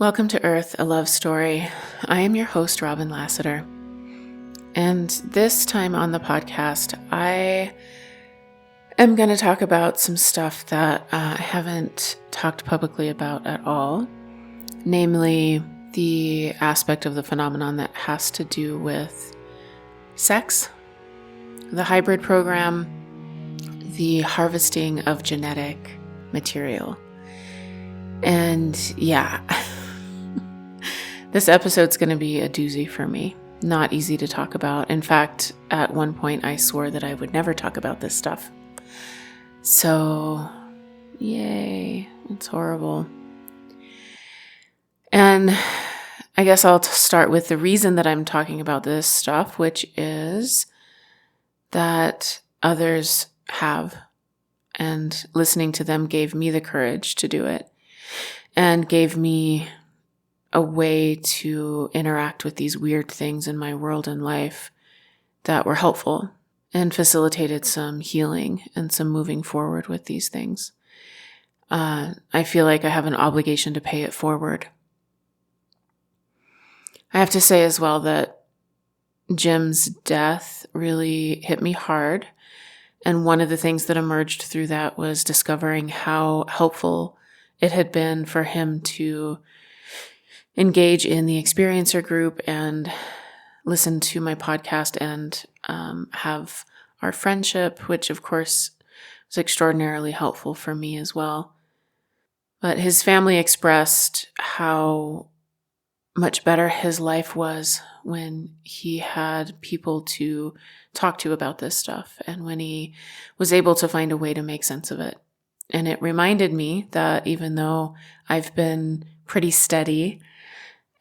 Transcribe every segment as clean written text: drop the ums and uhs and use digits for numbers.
Welcome to Earth, a Love Story. I am your host, Robin Lassiter. And this time on the podcast, I am going to talk about some stuff that I haven't talked publicly about at all, namely the aspect of the phenomenon that has to do with sex, the hybrid program, the harvesting of genetic material. And yeah, this episode's going to be a doozy for me. Not easy to talk about. In fact, at one point I swore that I would never talk about this stuff. So, yay, it's horrible. And I guess I'll start with the reason that I'm talking about this stuff, which is that others have, and listening to them gave me the courage to do it, and gave me a way to interact with these weird things in my world and life that were helpful and facilitated some healing and some moving forward with these things. I feel like I have an obligation to pay it forward. I have to say as well that Jim's death really hit me hard. And one of the things that emerged through that was discovering how helpful it had been for him to engage in the experiencer group and listen to my podcast and have our friendship, which of course was extraordinarily helpful for me as well. But his family expressed how much better his life was when he had people to talk to about this stuff and when he was able to find a way to make sense of it. And it reminded me that even though I've been pretty steady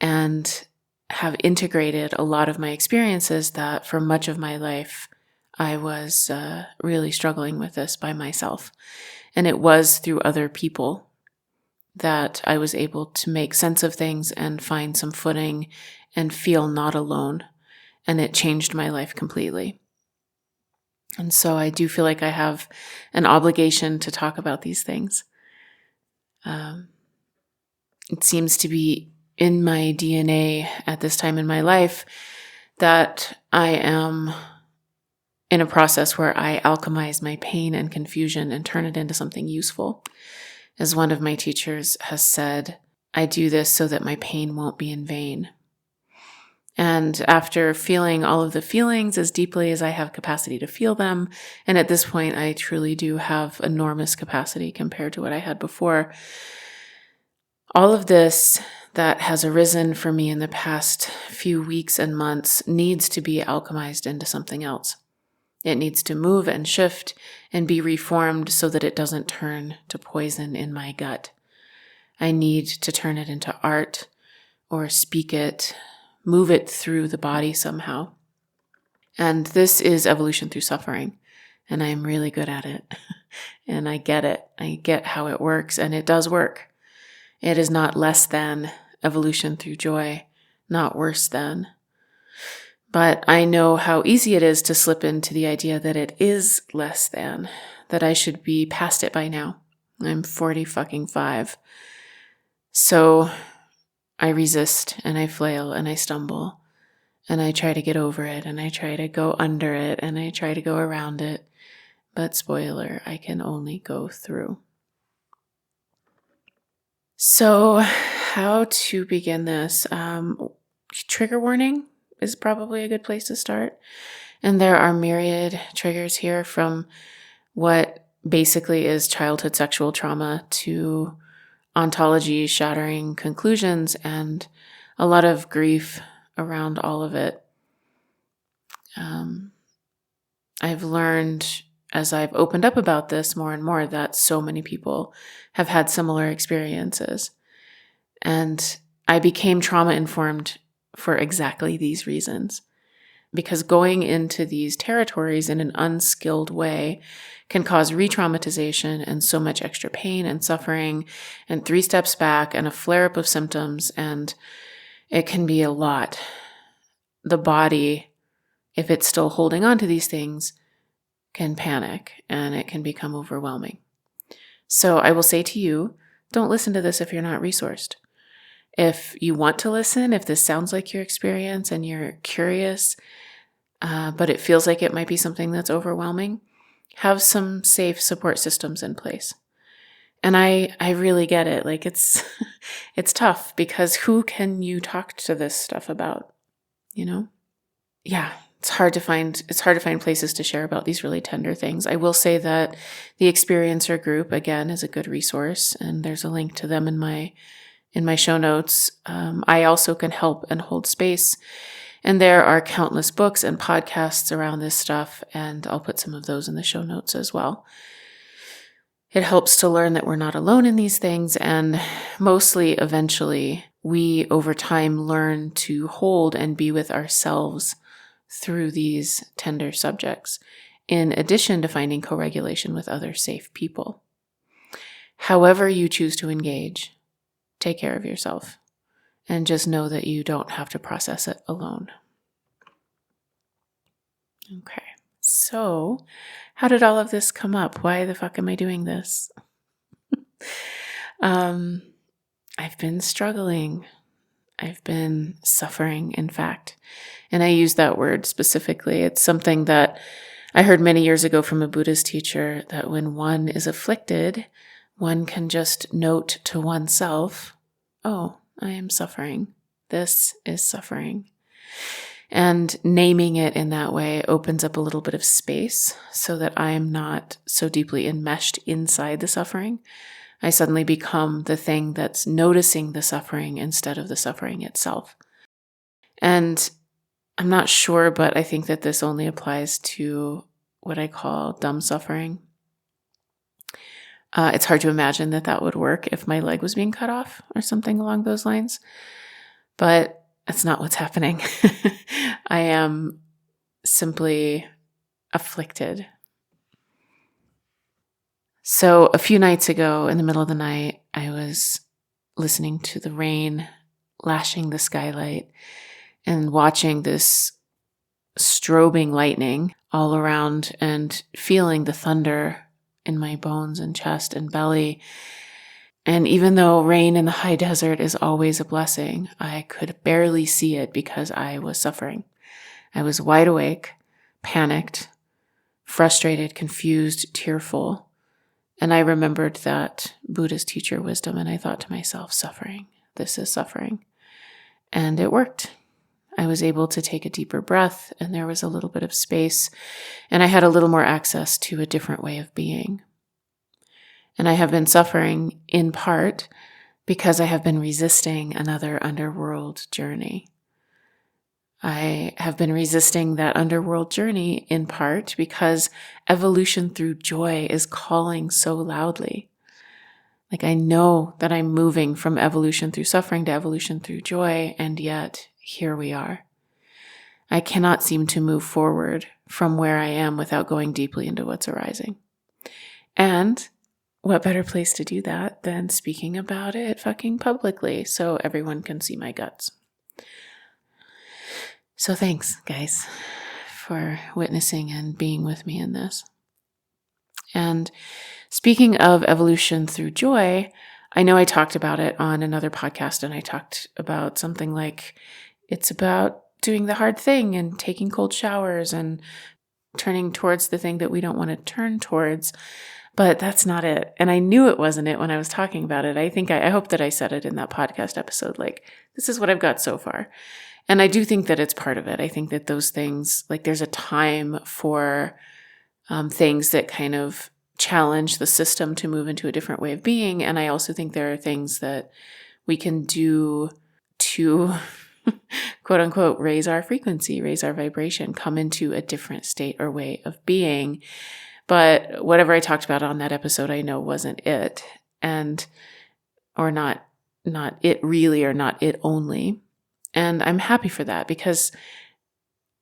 and have integrated a lot of my experiences, that for much of my life, I was really struggling with this by myself. And it was through other people that I was able to make sense of things and find some footing and feel not alone. And it changed my life completely. And so I do feel like I have an obligation to talk about these things. It seems to be in my DNA at this time in my life that I am in a process where I alchemize my pain and confusion and turn it into something useful. As one of my teachers has said, I do this so that my pain won't be in vain. And after feeling all of the feelings as deeply as I have capacity to feel them, and at this point I truly do have enormous capacity compared to what I had before, all of this that has arisen for me in the past few weeks and months needs to be alchemized into something else. It needs to move and shift and be reformed so that it doesn't turn to poison in my gut. I need to turn it into art or speak it, move it through the body somehow. And this is evolution through suffering. And I'm really good at it. And I get it. I get how it works, and it does work. It is not less than evolution through joy, not worse than. But I know how easy it is to slip into the idea that it is less than, that I should be past it by now. I'm 45. So I resist and I flail and I stumble and I try to get over it and I try to go under it and I try to go around it. But spoiler, I can only go through. So how to begin this? Trigger warning is probably a good place to start. And there are myriad triggers here, from what basically is childhood sexual trauma to ontology shattering conclusions and a lot of grief around all of it. I've learned as I've opened up about this more and more that so many people have had similar experiences. And I became trauma informed for exactly these reasons. Because going into these territories in an unskilled way can cause re-traumatization and so much extra pain and suffering and 3 steps back and a flare-up of symptoms, and it can be a lot. The body, if it's still holding on to these things, can panic and it can become overwhelming. So I will say to you, don't listen to this if you're not resourced. If you want to listen, if this sounds like your experience and you're curious, but it feels like it might be something that's overwhelming, have some safe support systems in place. And I really get it. Like it's tough because who can you talk to this stuff about, you know? Yeah, it's hard to find places to share about these really tender things. I will say that the Experiencer group, again, is a good resource, and there's a link to them in my show notes. I also can help and hold space. And there are countless books and podcasts around this stuff, and I'll put some of those in the show notes as well. It helps to learn that we're not alone in these things, and mostly, eventually, we over time learn to hold and be with ourselves through these tender subjects, in addition to finding co-regulation with other safe people. However you choose to engage, take care of yourself, and just know that you don't have to process it alone. Okay, so how did all of this come up? Why the fuck am I doing this? I've been struggling. I've been suffering, in fact. And I use that word specifically. It's something that I heard many years ago from a Buddhist teacher, that when one is afflicted, one can just note to oneself, oh, I am suffering. This is suffering. And naming it in that way opens up a little bit of space so that I am not so deeply enmeshed inside the suffering. I suddenly become the thing that's noticing the suffering instead of the suffering itself. And I'm not sure, but I think that this only applies to what I call dumb suffering. It's hard to imagine that that would work if my leg was being cut off or something along those lines. But that's not what's happening. I am simply afflicted. So a few nights ago, in the middle of the night, I was listening to the rain lashing the skylight and watching this strobing lightning all around and feeling the thunder in my bones and chest and belly. And even though rain in the high desert is always a blessing, I could barely see it because I was suffering. I was wide awake, panicked, frustrated, confused, tearful. And I remembered that Buddhist teacher wisdom, and I thought to myself, suffering, this is suffering. And it worked. I was able to take a deeper breath, and there was a little bit of space, and I had a little more access to a different way of being. And I have been suffering in part because I have been resisting another underworld journey. I have been resisting that underworld journey in part because evolution through joy is calling so loudly. Like I know that I'm moving from evolution through suffering to evolution through joy, and yet here we are. I cannot seem to move forward from where I am without going deeply into what's arising. And what better place to do that than speaking about it fucking publicly so everyone can see my guts. So thanks, guys, for witnessing and being with me in this. And speaking of evolution through joy, I know I talked about it on another podcast, and I talked about something like it's about doing the hard thing and taking cold showers and turning towards the thing that we don't want to turn towards. But that's not it. And I knew it wasn't it when I was talking about it. I hope that I said it in that podcast episode, like, this is what I've got so far. And I do think that it's part of it. I think that those things, like there's a time for things that kind of challenge the system to move into a different way of being. And I also think there are things that we can do to, quote unquote, raise our frequency, raise our vibration, come into a different state or way of being. But whatever I talked about on that episode, I know wasn't it, or not it really, or not it only. And I'm happy for that because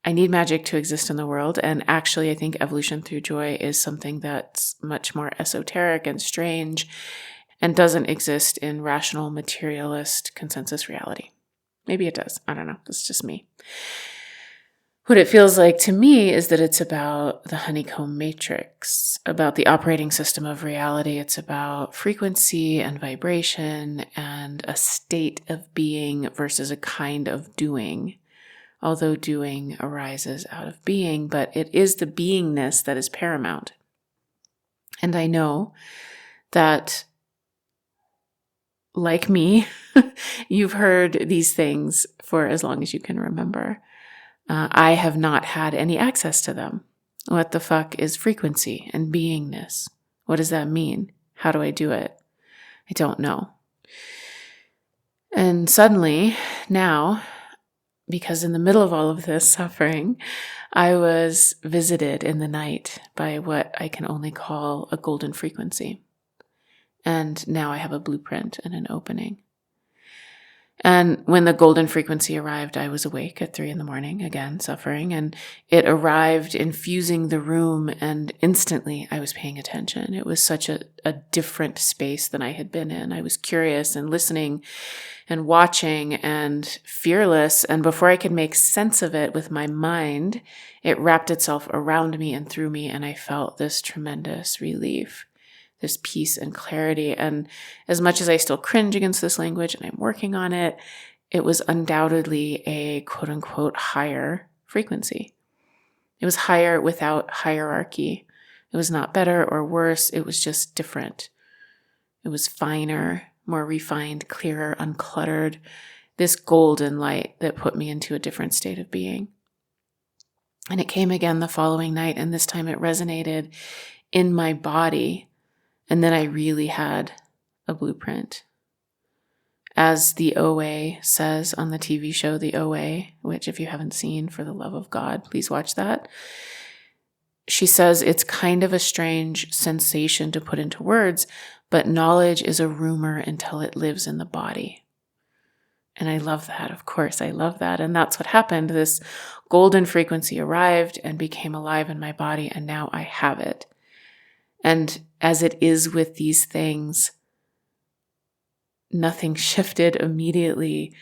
I need magic to exist in the world. And actually, I think evolution through joy is something that's much more esoteric and strange and doesn't exist in rational, materialist consensus reality. Maybe it does. I don't know. It's just me. What it feels like to me is that it's about the honeycomb matrix, about the operating system of reality. It's about frequency and vibration and a state of being versus a kind of doing. Although doing arises out of being, but it is the beingness that is paramount. And I know that, like me, you've heard these things for as long as you can remember. I have not had any access to them. What the fuck is frequency and beingness? What does that mean? How do I do it? I don't know. And suddenly, now, because in the middle of all of this suffering, I was visited in the night by what I can only call a golden frequency. And now I have a blueprint and an opening. And when the golden frequency arrived, I was awake at 3 a.m, again, suffering, and it arrived infusing the room, and instantly I was paying attention. It was such a different space than I had been in. I was curious and listening and watching and fearless, and before I could make sense of it with my mind, it wrapped itself around me and through me, and I felt this tremendous relief. This peace and clarity. And as much as I still cringe against this language and I'm working on it, it was undoubtedly a quote unquote higher frequency. It was higher without hierarchy. It was not better or worse. It was just different. It was finer, more refined, clearer, uncluttered. This golden light that put me into a different state of being. And it came again the following night, and this time it resonated in my body. And then I really had a blueprint. As the OA says on the TV show, The OA, which if you haven't seen, for the love of God, please watch that. She says it's kind of a strange sensation to put into words, but knowledge is a rumor until it lives in the body. And I love that. Of course, I love that. And that's what happened. This golden frequency arrived and became alive in my body, and now I have it. And as it is with these things, nothing shifted immediately.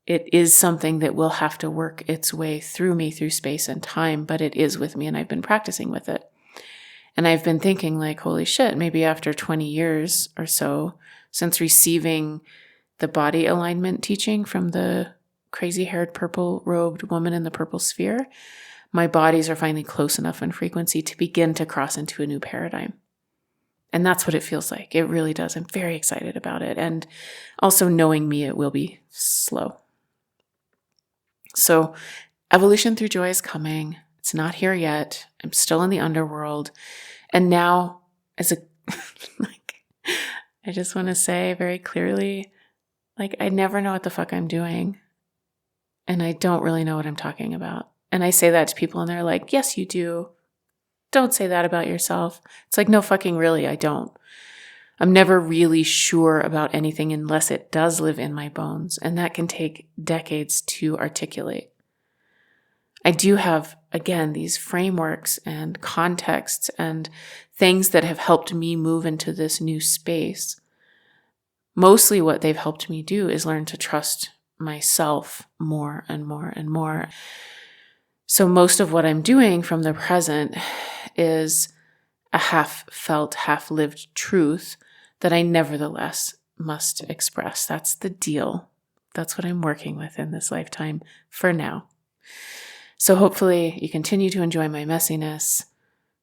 It is something that will have to work its way through me through space and time, but it is with me, and I've been practicing with it. And I've been thinking like, holy shit, maybe after 20 years or so since receiving the body alignment teaching from the crazy-haired purple-robed woman in the purple sphere, my bodies are finally close enough in frequency to begin to cross into a new paradigm. And that's what it feels like. It really does. I'm very excited about it. And also knowing me, it will be slow. So evolution through joy is coming. It's not here yet. I'm still in the underworld. And now, as a, I just want to say very clearly, I never know what the fuck I'm doing. And I don't really know what I'm talking about. And I say that to people and they're like, yes, you do. Don't say that about yourself. It's like, no fucking really, I don't. I'm never really sure about anything unless it does live in my bones, and that can take decades to articulate. I do have, again, these frameworks and contexts and things that have helped me move into this new space. Mostly what they've helped me do is learn to trust myself more and more and more. So most of what I'm doing from the present is a half-felt, half-lived truth that I nevertheless must express. That's the deal. That's what I'm working with in this lifetime for now. So hopefully you continue to enjoy my messiness.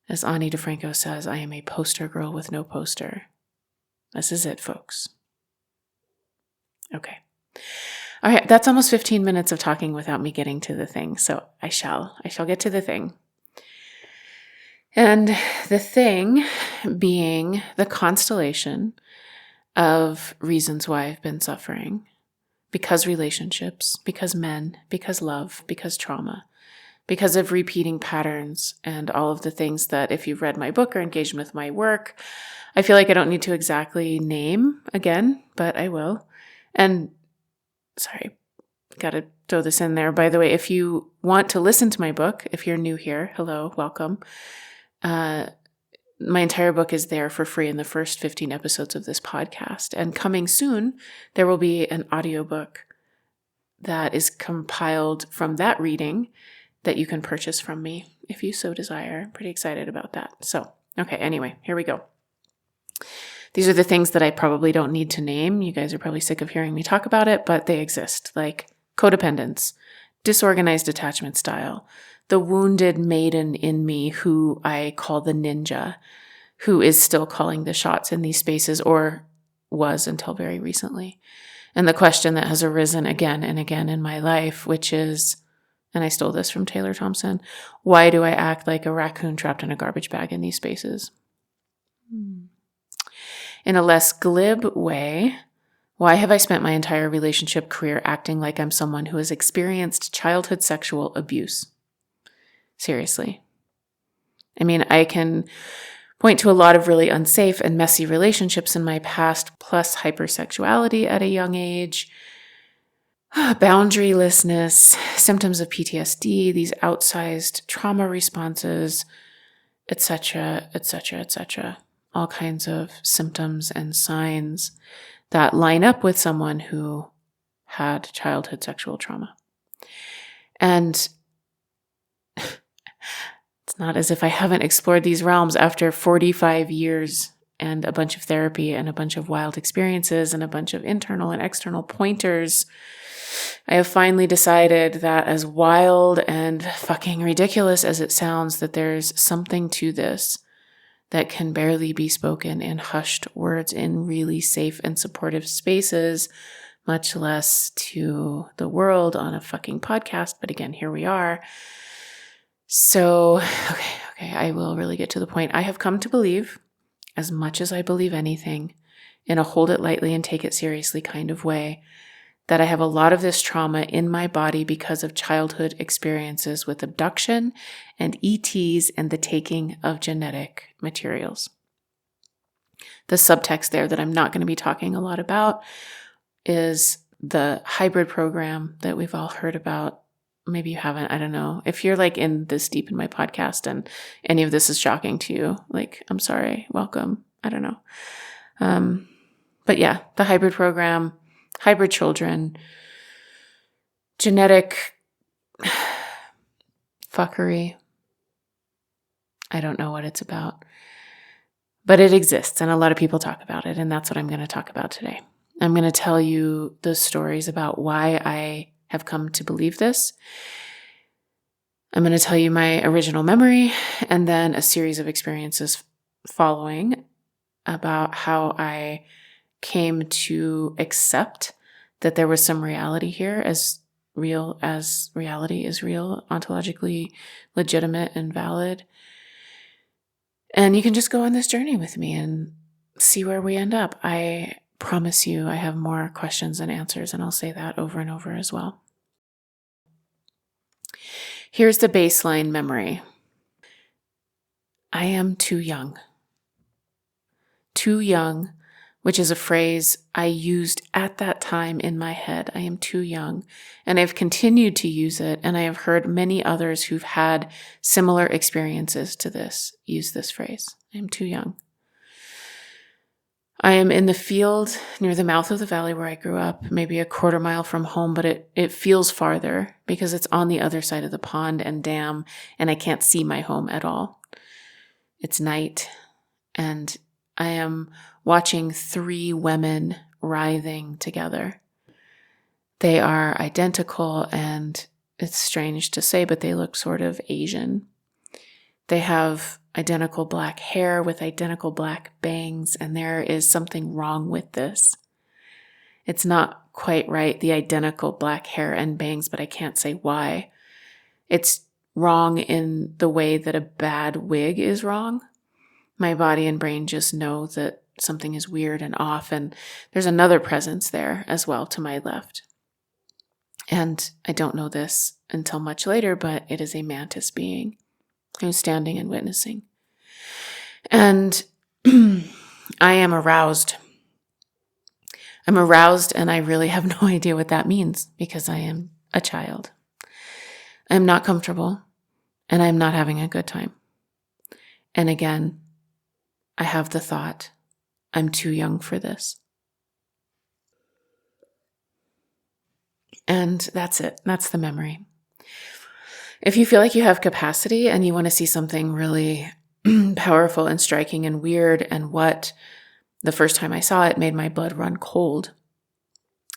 As Ani DeFranco says, I am a poster girl with no poster. This is it, folks. Okay. All right, that's almost 15 minutes of talking without me getting to the thing. So I shall get to the thing. And the thing being the constellation of reasons why I've been suffering. Because relationships, because men, because love, because trauma, because of repeating patterns and all of the things that if you've read my book or engaged with my work, I feel like I don't need to exactly name again, but I will. And sorry, got to throw this in there. By the way, if you want to listen to my book, if you're new here, hello, welcome. My entire book is there for free in the first 15 episodes of this podcast. And coming soon, there will be an audiobook that is compiled from that reading that you can purchase from me if you so desire. I'm pretty excited about that. So, okay, anyway, here we go. These are the things that I probably don't need to name. You guys are probably sick of hearing me talk about it, but they exist, like codependence, disorganized attachment style, the wounded maiden in me who I call the ninja, who is still calling the shots in these spaces, or was until very recently. And the question that has arisen again and again in my life, which is, and I stole this from Taylor Thompson, why do I act like a raccoon trapped in a garbage bag in these spaces? In a less glib way, why have I spent my entire relationship career acting like I'm someone who has experienced childhood sexual abuse? Seriously. I mean, I can point to a lot of really unsafe and messy relationships in my past, plus hypersexuality at a young age, boundarylessness, symptoms of PTSD, these outsized trauma responses, etc., etc., etc. All kinds of symptoms and signs that line up with someone who had childhood sexual trauma. And it's not as if I haven't explored these realms after 45 years and a bunch of therapy and a bunch of wild experiences and a bunch of internal and external pointers. I have finally decided that, as wild and fucking ridiculous as it sounds, that there's something to this that can barely be spoken in hushed words in really safe and supportive spaces, much less to the world on a fucking podcast. But again, here we are. So, okay, I will really get to the point. I have come to believe, as much as I believe anything, in a hold it lightly and take it seriously kind of way, that I have a lot of this trauma in my body because of childhood experiences with abduction and ETs and the taking of genetic materials. The subtext there that I'm not going to be talking a lot about is the hybrid program that we've all heard about. Maybe you haven't, I don't know. If you're like in this deep in my podcast and any of this is shocking to you, like, I'm sorry, welcome. I don't know. But yeah, the hybrid program, hybrid children, genetic fuckery. I don't know what it's about, but it exists and a lot of people talk about it. And that's what I'm going to talk about today. I'm going to tell you the stories about why I have come to believe this. I'm going to tell you my original memory and then a series of experiences following about how I came to accept that there was some reality here, as real as reality is real, ontologically legitimate and valid. And you can just go on this journey with me and see where we end up. I promise you I have more questions than answers, and I'll say that over and over as well. Here's the baseline memory. I am too young. Too young, which is a phrase I used at that time in my head. I am too young. And I've continued to use it, and I have heard many others who've had similar experiences to this use this phrase. I am too young. I am in the field near the mouth of the valley where I grew up, maybe a quarter mile from home, but it feels farther because it's on the other side of the pond and dam, and I can't see my home at all. It's night, and I am watching 3 women writhing together. They are identical, and it's strange to say, but they look sort of Asian. They have identical black hair with identical black bangs, and there is something wrong with this. It's not quite right, the identical black hair and bangs, but I can't say why. It's wrong in the way that a bad wig is wrong. My body and brain just know that something is weird and off, and there's another presence there as well to my left. And I don't know this until much later, but it is a mantis being who's standing and witnessing. And I am aroused. I'm aroused, and I really have no idea what that means because I am a child. I'm not comfortable, and I'm not having a good time. And again, I have the thought, I'm too young for this. And that's it. That's the memory. If you feel like you have capacity and you want to see something really powerful and striking and weird, and what the first time I saw it made my blood run cold,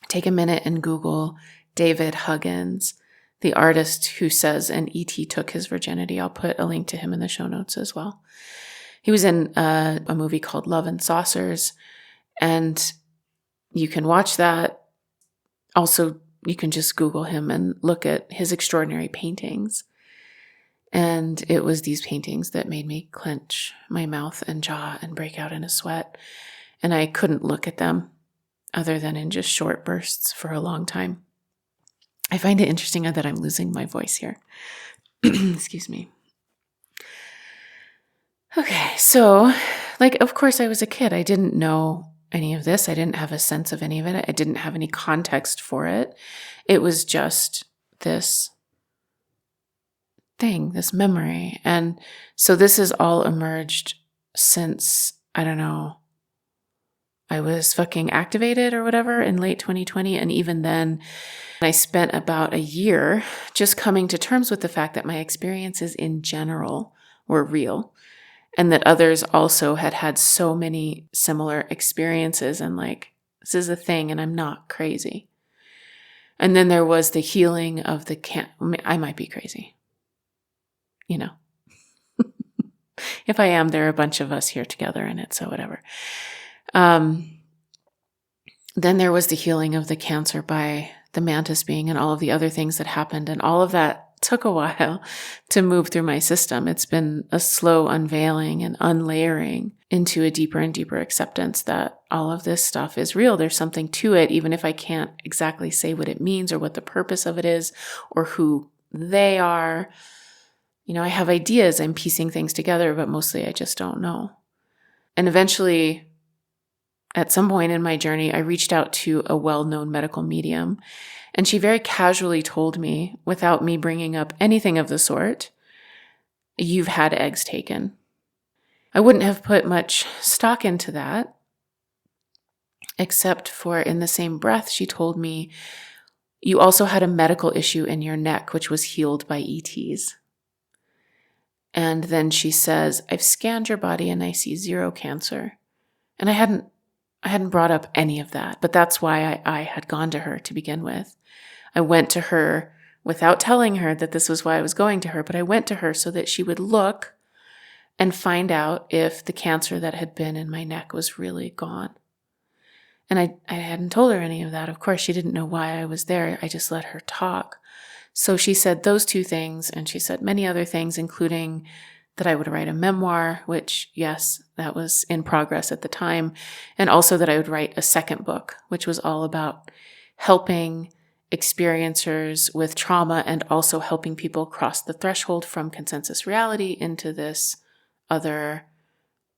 take a minute and Google David Huggins, the artist who says an ET took his virginity. I'll put a link to him in the show notes as well. He was in a movie called Love and Saucers, and you can watch that. Also, you can just Google him and look at his extraordinary paintings. And it was these paintings that made me clench my mouth and jaw and break out in a sweat. And I couldn't look at them other than in just short bursts for a long time. I find it interesting that I'm losing my voice here. Excuse me. Okay, so, of course I was a kid. I didn't know any of this. I didn't have a sense of any of it. I didn't have any context for it. It was just this thing, this memory. And so this has all emerged since, I don't know, I was fucking activated or whatever in late 2020. And even then, I spent about a year just coming to terms with the fact that my experiences in general were real, and that others also had so many similar experiences, and this is a thing and I'm not crazy. And then there was the healing of I might be crazy. If I am, there are a bunch of us here together in it, so whatever. Then there was the healing of the cancer by the mantis being and all of the other things that happened, and all of that took a while to move through my system. It's been a slow unveiling and unlayering into a deeper and deeper acceptance that all of this stuff is real. There's something to it, even if I can't exactly say what it means or what the purpose of it is or who they are. I have ideas, I'm piecing things together, but mostly I just don't know. And eventually, at some point in my journey, I reached out to a well-known medical medium, and she very casually told me, without me bringing up anything of the sort, "You've had eggs taken." I wouldn't have put much stock into that, except for in the same breath, she told me, "You also had a medical issue in your neck, which was healed by ETs." And then she says, "I've scanned your body and I see 0 cancer." And I hadn't brought up any of that, but that's why I had gone to her to begin with. I went to her without telling her that this was why I was going to her, but I went to her so that she would look and find out if the cancer that had been in my neck was really gone. And I hadn't told her any of that. Of course, she didn't know why I was there. I just let her talk. So she said those 2 things, and she said many other things, including that I would write a memoir, which, yes, that was in progress at the time, and also that I would write a second book, which was all about helping experiencers with trauma and also helping people cross the threshold from consensus reality into this other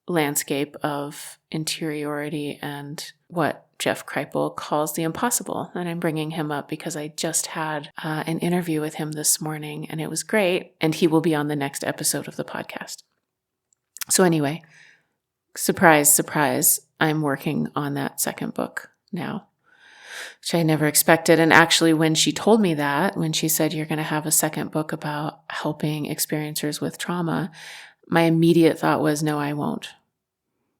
landscape of interiority and what Jeff Kripal calls the impossible. And I'm bringing him up because I just had an interview with him this morning, and it was great. And he will be on the next episode of the podcast. So anyway, surprise, surprise, I'm working on that second book now, which I never expected. And actually, when she told me that, when she said, "You're going to have a second book about helping experiencers with trauma," my immediate thought was, no, I won't,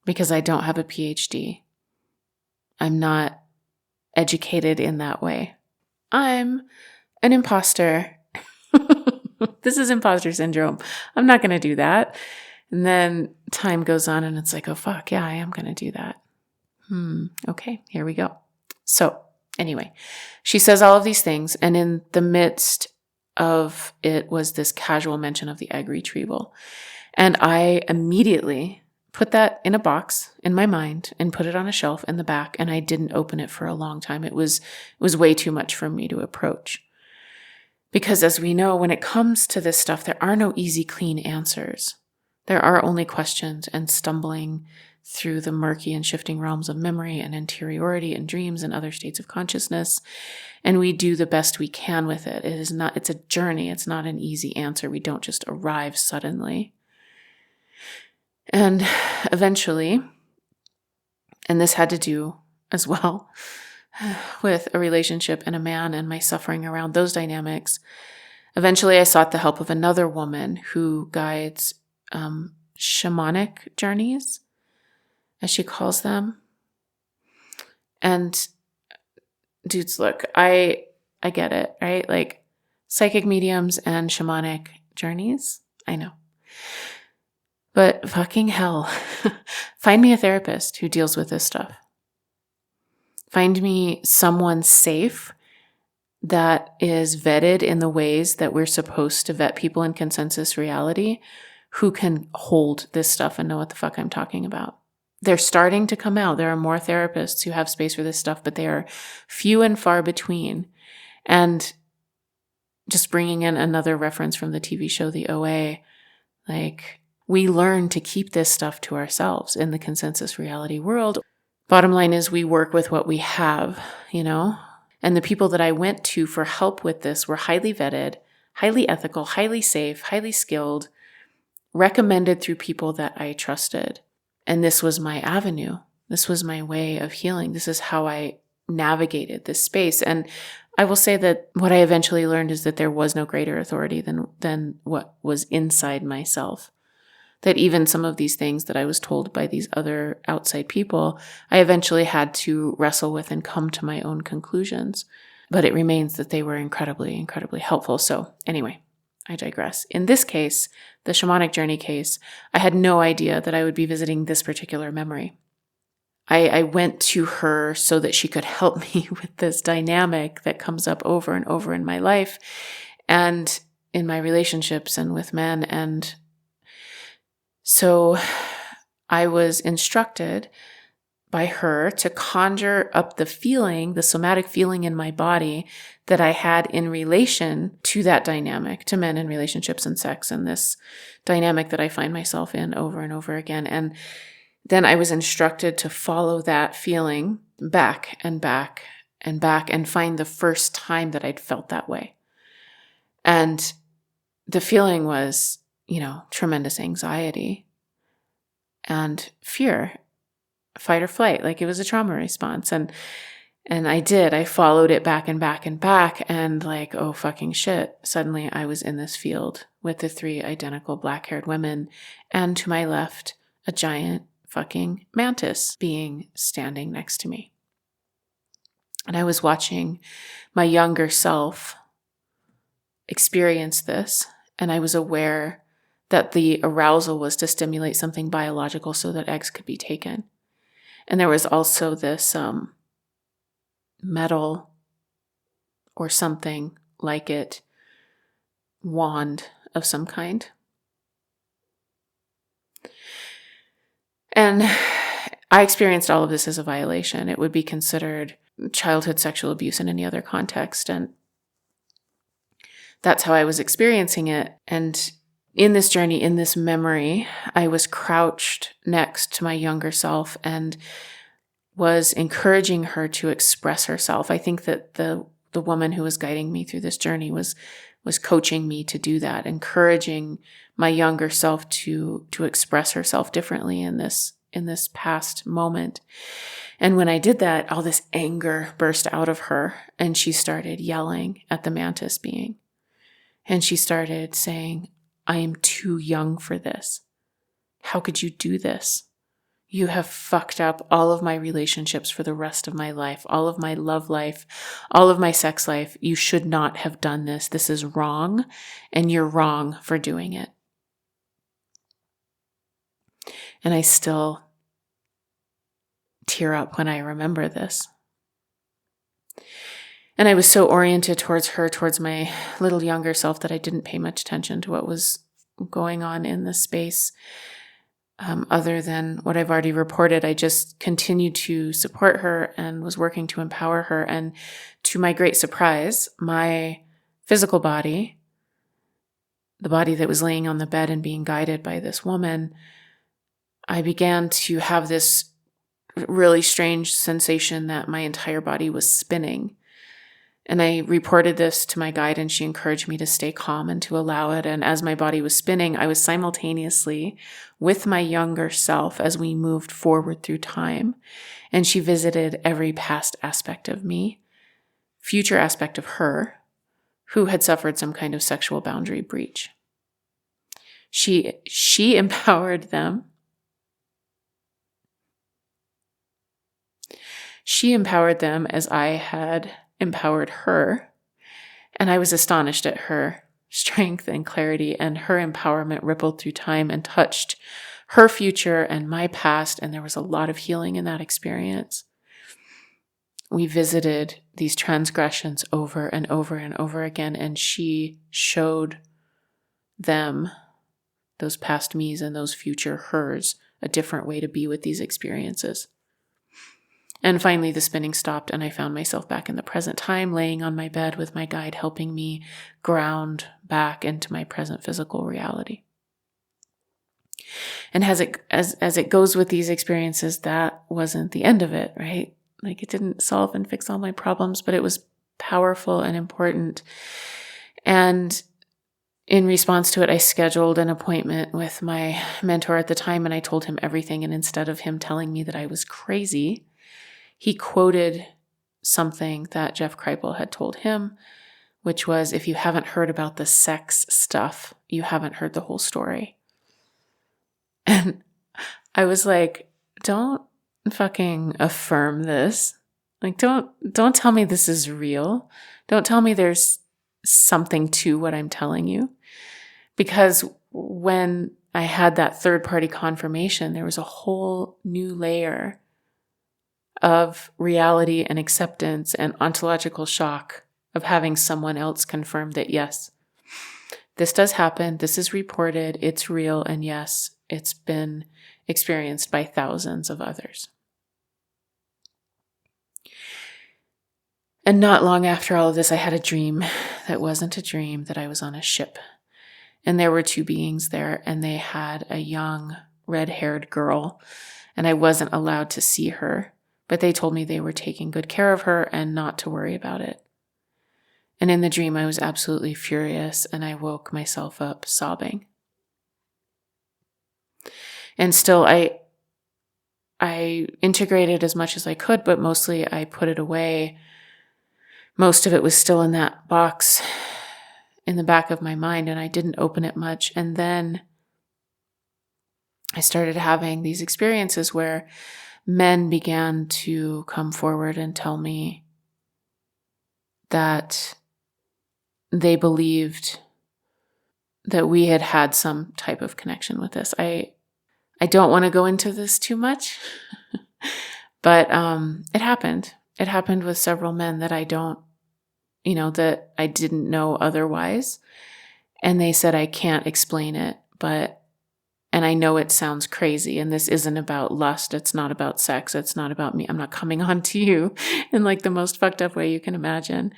because I don't have a PhD. I'm not educated in that way. I'm an imposter. This is imposter syndrome. I'm not going to do that. And then time goes on and it's like, oh, fuck, yeah, I am going to do that. Okay, here we go. So anyway, she says all of these things. And in the midst of it was this casual mention of the egg retrieval. And I immediately put that in a box in my mind and put it on a shelf in the back, and I didn't open it for a long time. It was way too much for me to approach. Because as we know, when it comes to this stuff, there are no easy, clean answers. There are only questions and stumbling through the murky and shifting realms of memory and interiority and dreams and other states of consciousness. And we do the best we can with it. It's a journey. It's not an easy answer. We don't just arrive suddenly. And eventually, and this had to do as well with a relationship and a man and my suffering around those dynamics, Eventually, I sought the help of another woman who guides shamanic journeys, as she calls them. And dudes, look, I get it, right? Like psychic mediums and shamanic journeys. I know. But fucking hell, find me a therapist who deals with this stuff. Find me someone safe that is vetted in the ways that we're supposed to vet people in consensus reality who can hold this stuff and know what the fuck I'm talking about. They're starting to come out. There are more therapists who have space for this stuff, but they are few and far between. And just bringing in another reference from the TV show, The OA, like we learn to keep this stuff to ourselves in the consensus reality world. Bottom line is we work with what we have, you know? And the people that I went to for help with this were highly vetted, highly ethical, highly safe, highly skilled, recommended through people that I trusted. And this was my avenue. This was my way of healing. This is how I navigated this space. And I will say that what I eventually learned is that there was no greater authority than what was inside myself. That even some of these things that I was told by these other outside people, I eventually had to wrestle with and come to my own conclusions. But it remains that they were incredibly, incredibly helpful. So anyway, I digress. In this case, the shamanic journey case, I had no idea that I would be visiting this particular memory. I went to her so that she could help me with this dynamic that comes up over and over in my life and in my relationships and with men. And so I was instructed by her to conjure up the feeling, the somatic feeling in my body that I had in relation to that dynamic, to men and relationships and sex, and this dynamic that I find myself in over and over again. And then I was instructed to follow that feeling back and back and back and find the first time that I'd felt that way. And the feeling was, tremendous anxiety and fear, fight or flight, like it was a trauma response. And I followed it back and back and back, and like, oh fucking shit, suddenly I was in this field with the 3 identical black-haired women, and to my left, a giant fucking mantis being standing next to me. And I was watching my younger self experience this, and I was aware that the arousal was to stimulate something biological so that eggs could be taken. And there was also this metal or something like it, wand of some kind. And I experienced all of this as a violation. It would be considered childhood sexual abuse in any other context. And that's how I was experiencing it. And in this journey, in this memory, I was crouched next to my younger self and was encouraging her to express herself. I think that the woman who was guiding me through this journey was coaching me to do that, encouraging my younger self to express herself differently in this past moment. And when I did that, all this anger burst out of her, and she started yelling at the mantis being. And she started saying, "I am too young for this. How could you do this? You have fucked up all of my relationships for the rest of my life, all of my love life, all of my sex life. You should not have done this. This is wrong, and you're wrong for doing it." And I still tear up when I remember this. And I was so oriented towards her, towards my little younger self, that I didn't pay much attention to what was going on in this space. Other than what I've already reported, I just continued to support her and was working to empower her. And to my great surprise, my physical body, the body that was laying on the bed and being guided by this woman, I began to have this really strange sensation that my entire body was spinning. And I reported this to my guide, and she encouraged me to stay calm and to allow it. And as my body was spinning, I was simultaneously with my younger self as we moved forward through time. And she visited every past aspect of me, future aspect of her, who had suffered some kind of sexual boundary breach. She empowered them. She empowered them as I had empowered her, and I was astonished at her strength and clarity, and her empowerment rippled through time and touched her future and my past, and there was a lot of healing in that experience. We visited these transgressions over and over and over again, and she showed them, those past me's and those future hers, a different way to be with these experiences. And finally, the spinning stopped, and I found myself back in the present time, laying on my bed with my guide helping me ground back into my present physical reality. And as it goes with these experiences, that wasn't the end of it, right? Like, it didn't solve and fix all my problems, but it was powerful and important. And in response to it, I scheduled an appointment with my mentor at the time, and I told him everything. And instead of him telling me that I was crazy, he quoted something that Jeff Kripal had told him, which was, if you haven't heard about the sex stuff, you haven't heard the whole story. And I was like, don't fucking affirm this. Like, don't tell me this is real. Don't tell me there's something to what I'm telling you. Because when I had that third-party confirmation, there was a whole new layer of reality and acceptance and ontological shock of having someone else confirm that, yes, this does happen, this is reported, it's real, and yes, it's been experienced by thousands of others. And not long after all of this, I had a dream that wasn't a dream, that I was on a ship. And there were two beings there, and they had a young red-haired girl, and I wasn't allowed to see her. But they told me they were taking good care of her and not to worry about it. And in the dream, I was absolutely furious, and I woke myself up sobbing. And still, I integrated as much as I could, but mostly I put it away. Most of it was still in that box in the back of my mind, and I didn't open it much. And then I started having these experiences where men began to come forward and tell me that they believed that we had had some type of connection with this. I don't want to go into this too much, but it happened. It happened with several men that that I didn't know otherwise. And they said, I can't explain it, and I know it sounds crazy, and this isn't about lust. It's not about sex. It's not about me. I'm not coming on to you in like the most fucked up way you can imagine.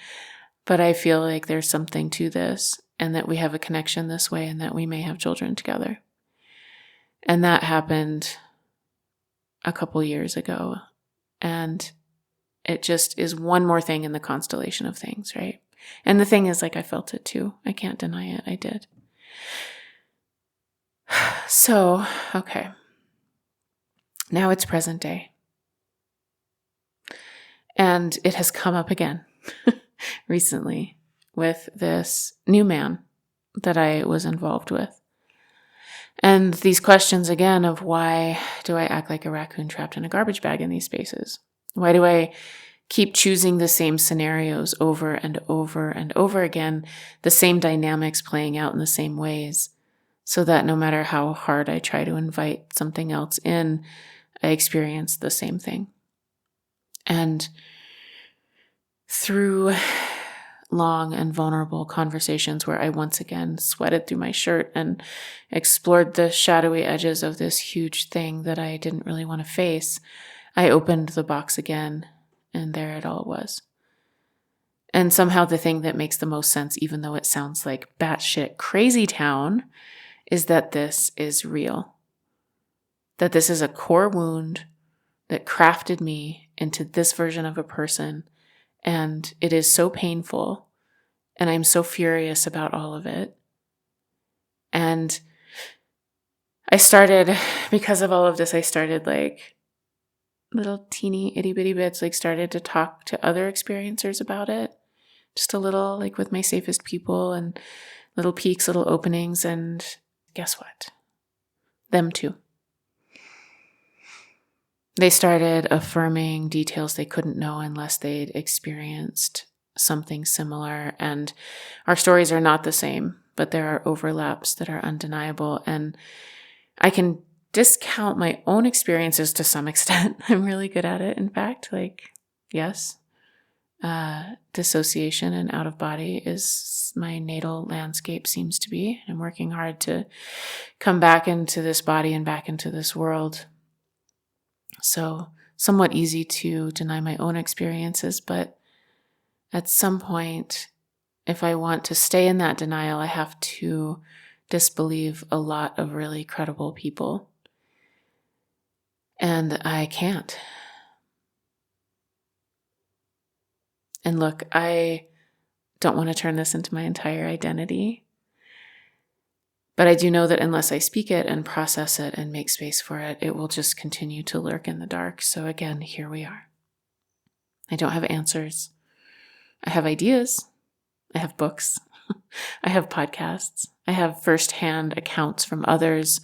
But I feel like there's something to this, and that we have a connection this way, and that we may have children together. And that happened a couple years ago. And it just is one more thing in the constellation of things, right? And the thing is, like, I felt it too. I can't deny it. I did. So, okay. Now it's present day. And it has come up again recently with this new man that I was involved with. And these questions again of, why do I act like a raccoon trapped in a garbage bag in these spaces? Why do I keep choosing the same scenarios over and over and over again, the same dynamics playing out in the same ways, so that no matter how hard I try to invite something else in, I experience the same thing? And through long and vulnerable conversations where I once again sweated through my shirt and explored the shadowy edges of this huge thing that I didn't really want to face, I opened the box again, and there it all was. And somehow the thing that makes the most sense, even though it sounds like batshit crazy town, is that this is real. That this is a core wound that crafted me into this version of a person. And it is so painful. And I'm so furious about all of it. And because of all of this, I started like little teeny itty bitty bits, like started to talk to other experiencers about it. just a little, like with my safest people, and little peaks, little openings. And guess what? Them too. They started affirming details they couldn't know unless they'd experienced something similar. And our stories are not the same, but there are overlaps that are undeniable. And I can discount my own experiences to some extent. I'm really good at it, in fact. Like, yes, dissociation and out of body is my natal landscape, seems to be. I'm working hard to come back into this body and back into this world. So somewhat easy to deny my own experiences, but at some point, if I want to stay in that denial, I have to disbelieve a lot of really credible people. And I can't. And look, I don't want to turn this into my entire identity, but I do know that unless I speak it and process it and make space for it, it will just continue to lurk in the dark. So again, here we are. I don't have answers. I have ideas. I have books. I have podcasts. I have firsthand accounts from others.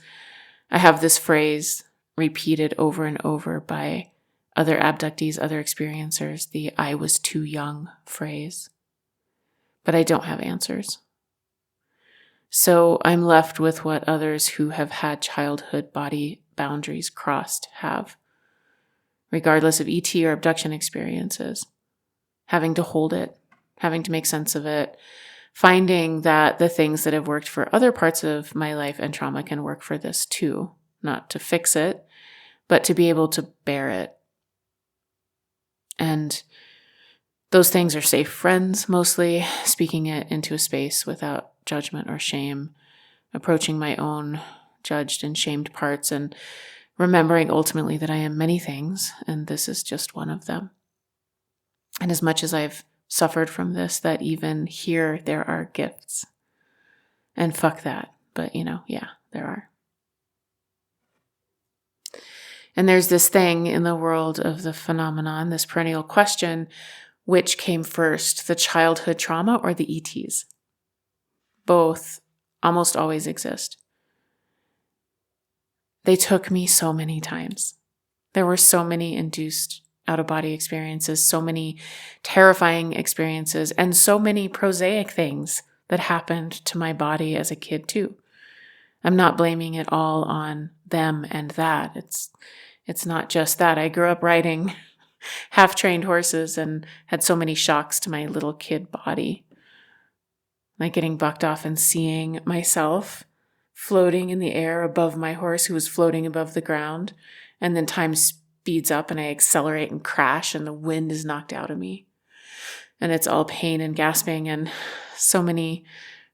I have this phrase repeated over and over by other abductees, other experiencers, the "I was too young" phrase. But I don't have answers. So I'm left with what others who have had childhood body boundaries crossed have, regardless of ET or abduction experiences. Having to hold it, having to make sense of it, finding that the things that have worked for other parts of my life and trauma can work for this too. Not to fix it, but to be able to bear it. And those things are safe friends, mostly, speaking it into a space without judgment or shame, approaching my own judged and shamed parts, and remembering ultimately that I am many things, and this is just one of them. And as much as I've suffered from this, that even here there are gifts. And fuck that. But, yeah, there are. And there's this thing in the world of the phenomenon, this perennial question: which came first, the childhood trauma or the ETs? Both almost always exist. They took me so many times. There were so many induced out-of-body experiences, so many terrifying experiences, and so many prosaic things that happened to my body as a kid too. I'm not blaming it all on them and that. It's not just that. I grew up riding half-trained horses and had so many shocks to my little kid body. Like getting bucked off and seeing myself floating in the air above my horse who was floating above the ground. And then time speeds up and I accelerate and crash and the wind is knocked out of me. And it's all pain and gasping and so many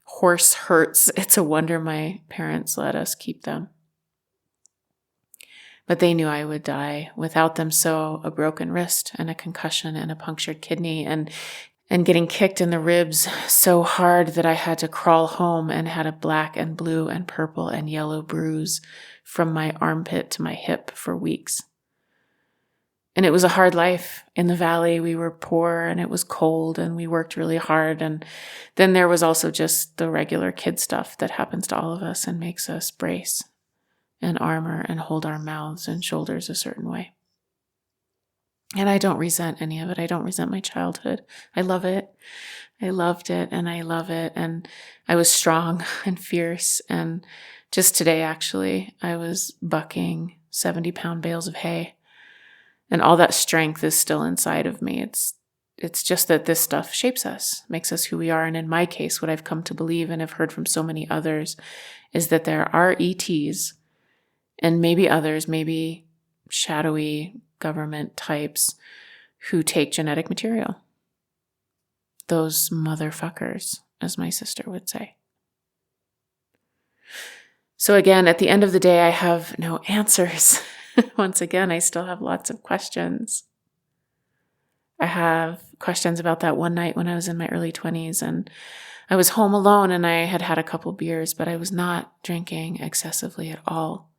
horse hurts. It's a wonder my parents let us keep them. But they knew I would die without them, so a broken wrist and a concussion and a punctured kidney and getting kicked in the ribs so hard that I had to crawl home and had a black and blue and purple and yellow bruise from my armpit to my hip for weeks. And it was a hard life. In the valley, we were poor and it was cold and we worked really hard. And then there was also just the regular kid stuff that happens to all of us and makes us brace and armor and hold our mouths and shoulders a certain way. And I don't resent any of it. I don't resent my childhood. I love it. I loved it and I love it. And I was strong and fierce. And just today, actually, I was bucking 70-pound bales of hay. And all that strength is still inside of me. It's just that this stuff shapes us, makes us who we are. And in my case, what I've come to believe and have heard from so many others is that there are ETs and maybe others, maybe shadowy government types who take genetic material. Those motherfuckers, as my sister would say. So again, at the end of the day, I have no answers. Once again, I still have lots of questions. I have questions about that one night when I was in my early 20s and I was home alone and I had had a couple beers, but I was not drinking excessively at all.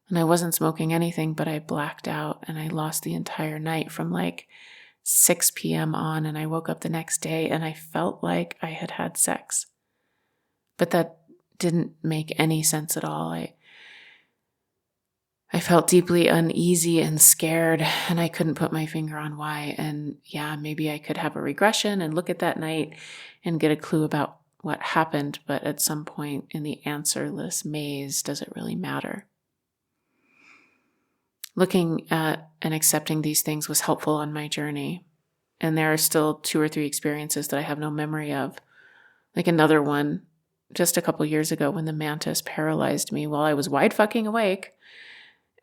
And I wasn't smoking anything, but I blacked out and I lost the entire night from like 6 p.m. on, and I woke up the next day and I felt like I had had sex. But that didn't make any sense at all. I felt deeply uneasy and scared, and I couldn't put my finger on why. And yeah, maybe I could have a regression and look at that night and get a clue about what happened, but at some point in the answerless maze, does it really matter? Looking at and accepting these things was helpful on my journey. And there are still 2 or 3 experiences that I have no memory of. Like another one just a couple years ago when the mantis paralyzed me while I was wide fucking awake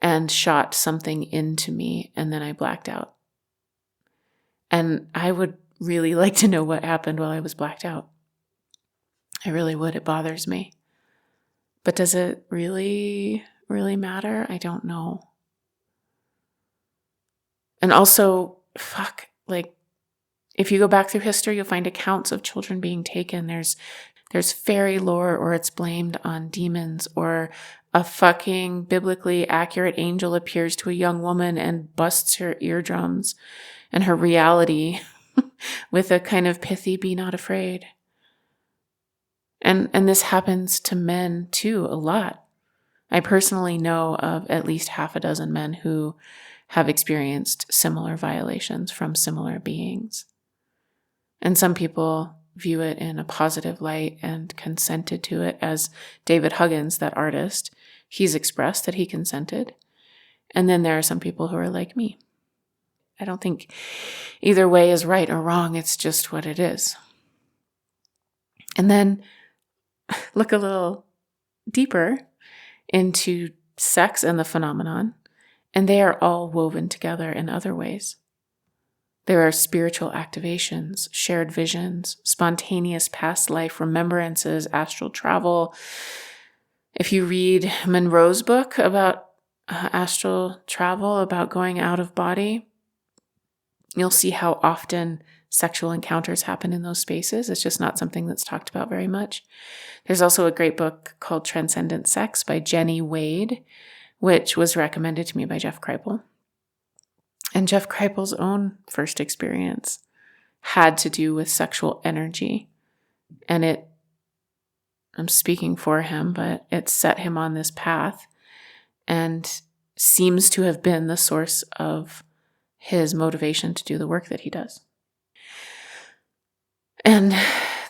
and shot something into me, and then I blacked out. And I would really like to know what happened while I was blacked out. I really would. It bothers me. But does it really matter? I don't know. And also, if you go back through history, you'll find accounts of children being taken. There's fairy lore, or it's blamed on demons, or a fucking biblically accurate angel appears to a young woman and busts her eardrums and her reality with a kind of pithy, be not afraid. And this happens to men too, a lot. I personally know of at least 6 men who have experienced similar violations from similar beings. And some people view it in a positive light and consented to it, as David Huggins, that artist, he's expressed that he consented. And then there are some people who are like me. I don't think either way is right or wrong. It's just what it is. And then look a little deeper into sex and the phenomenon, and they are all woven together in other ways. There are spiritual activations, shared visions, spontaneous past life remembrances, astral travel. If you read Monroe's book about astral travel, about going out of body, you'll see how often sexual encounters happen in those spaces. It's just not something that's talked about very much. There's also a great book called Transcendent Sex by Jenny Wade, which was recommended to me by Jeff Kripal. And Jeff Kripal's own first experience had to do with sexual energy. And I'm speaking for him, but it set him on this path and seems to have been the source of his motivation to do the work that he does. And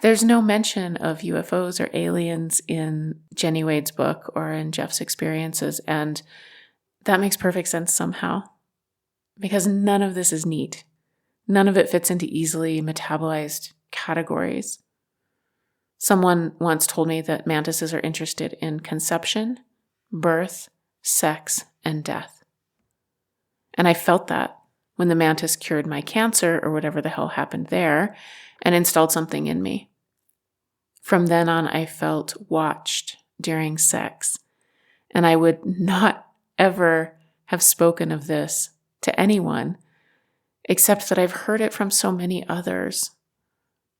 there's no mention of UFOs or aliens in Jenny Wade's book or in Jeff's experiences. And that makes perfect sense somehow, because none of this is neat. None of it fits into easily metabolized categories. Someone once told me that mantises are interested in conception, birth, sex, and death. And I felt that when the mantis cured my cancer or whatever the hell happened there and installed something in me. From then on, I felt watched during sex, and I would not ever have spoken of this to anyone, except that I've heard it from so many others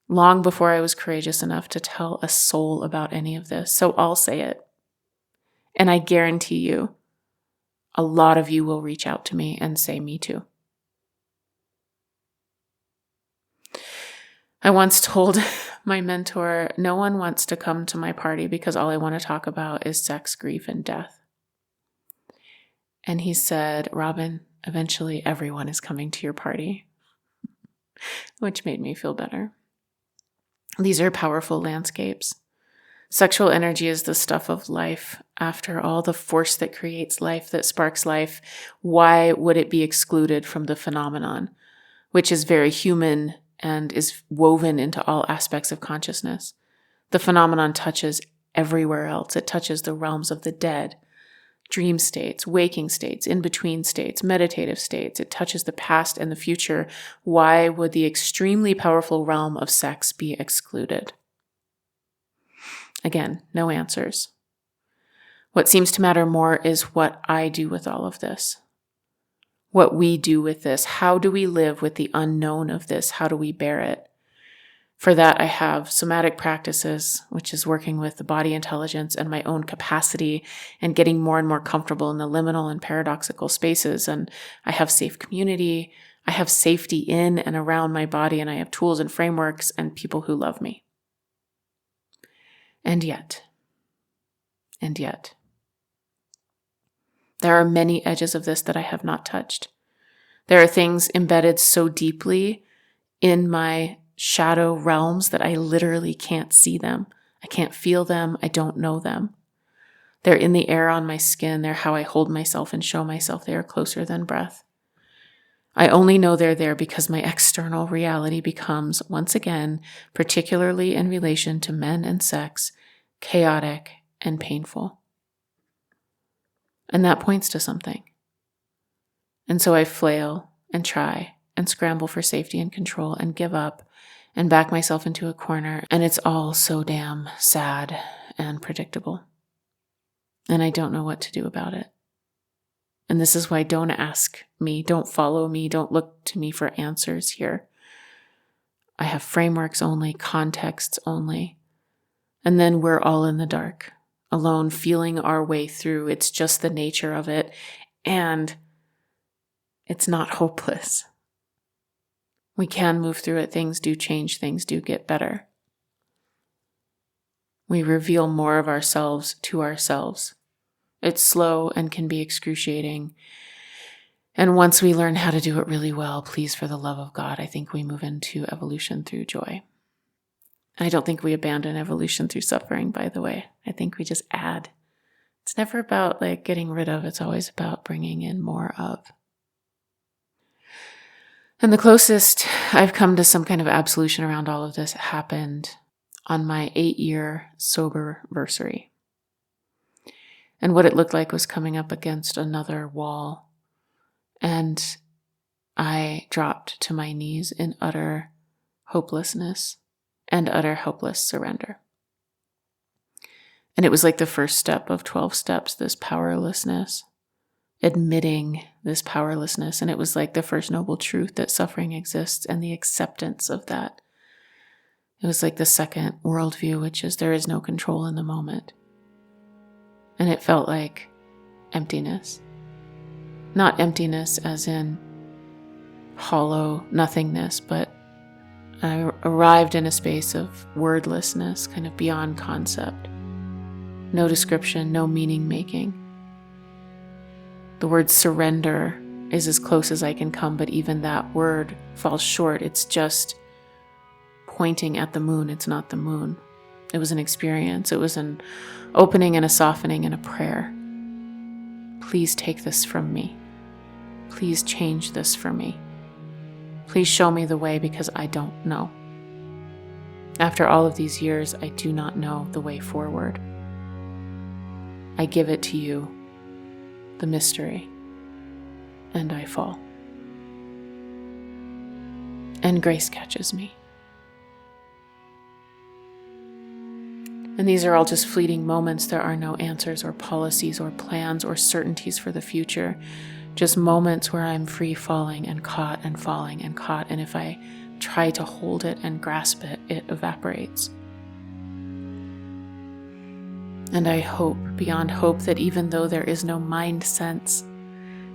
long before I was courageous enough to tell a soul about any of this. So I'll say it. And I guarantee you, a lot of you will reach out to me and say me too. I once told my mentor, no one wants to come to my party because all I want to talk about is sex, grief, and death. And he said, Robin, eventually everyone is coming to your party, which made me feel better. These are powerful landscapes. Sexual energy is the stuff of life. After all, the force that creates life, that sparks life, why would it be excluded from the phenomenon, which is very human and is woven into all aspects of consciousness? The phenomenon touches everywhere else. It touches the realms of the dead, dream states, waking states, in-between states, meditative states. It touches the past and the future. Why would the extremely powerful realm of sex be excluded? Again, no answers. What seems to matter more is what I do with all of this. What we do with this. How do we live with the unknown of this? How do we bear it? For that, I have somatic practices, which is working with the body intelligence and my own capacity and getting more and more comfortable in the liminal and paradoxical spaces. And I have safe community. I have safety in and around my body, and I have tools and frameworks and people who love me. And yet, there are many edges of this that I have not touched. There are things embedded so deeply in my shadow realms that I literally can't see them. I can't feel them. I don't know them. They're in the air on my skin. They're how I hold myself and show myself. They are closer than breath. I only know they're there because my external reality becomes, once again, particularly in relation to men and sex, chaotic and painful. And that points to something. And so I flail and try and scramble for safety and control and give up and back myself into a corner. And it's all so damn sad and predictable. And I don't know what to do about it. And this is why don't ask me, don't follow me, don't look to me for answers here. I have frameworks only, contexts only. And then we're all in the dark, alone, feeling our way through. It's just the nature of it. And it's not hopeless. We can move through it. Things do change. Things do get better. We reveal more of ourselves to ourselves. It's slow and can be excruciating. And once we learn how to do it really well, please, for the love of God, I think we move into evolution through joy. And I don't think we abandon evolution through suffering, by the way. I think we just add. It's never about getting rid of. It's always about bringing in more of. And the closest I've come to some kind of absolution around all of this happened on my 8-year sober-versary. And what it looked like was coming up against another wall. And I dropped to my knees in utter hopelessness and utter helpless surrender. And it was like the first step of 12 steps, this powerlessness, admitting this powerlessness. And it was like the first noble truth that suffering exists and the acceptance of that. It was like the second worldview, which is there is no control in the moment. And it felt like emptiness. Not emptiness as in hollow nothingness, but I arrived in a space of wordlessness, kind of beyond concept. No description, no meaning making. The word surrender is as close as I can come, but even that word falls short. It's just pointing at the moon. It's not the moon. It was an experience. It was an opening and a softening and a prayer. Please take this from me. Please change this for me. Please show me the way because I don't know. After all of these years, I do not know the way forward. I give it to you, the mystery, and I fall. And grace catches me. And these are all just fleeting moments. There are no answers or policies or plans or certainties for the future. Just moments where I'm free falling and caught and falling and caught. And if I try to hold it and grasp it, it evaporates. And I hope, beyond hope, that even though there is no mind sense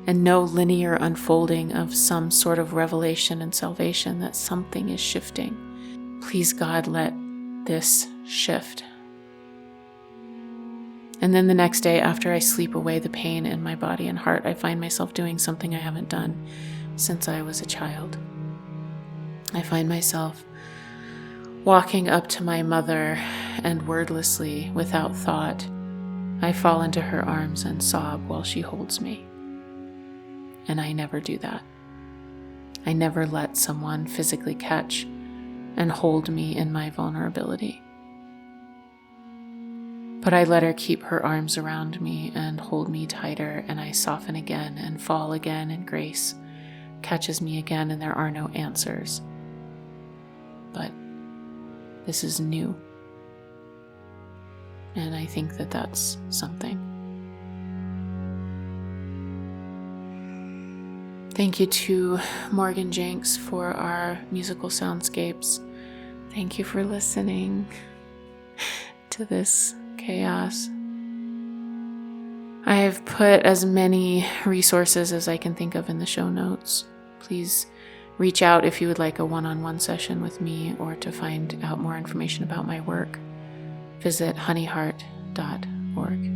and no linear unfolding of some sort of revelation and salvation, that something is shifting. Please, God, let this shift. And then the next day, after I sleep away the pain in my body and heart, I find myself doing something I haven't done since I was a child. I find myself walking up to my mother and wordlessly, without thought, I fall into her arms and sob while she holds me. And I never do that. I never let someone physically catch and hold me in my vulnerability. But I let her keep her arms around me and hold me tighter, and I soften again and fall again, and grace catches me again, and there are no answers. But this is new. And I think that that's something. Thank you to Morgan Jenks for our musical soundscapes. Thank you for listening to this chaos. I have put as many resources as I can think of in the show notes. please reach out if you would like a one-on-one session with me or to find out more information about my work. Visit honeyheart.org.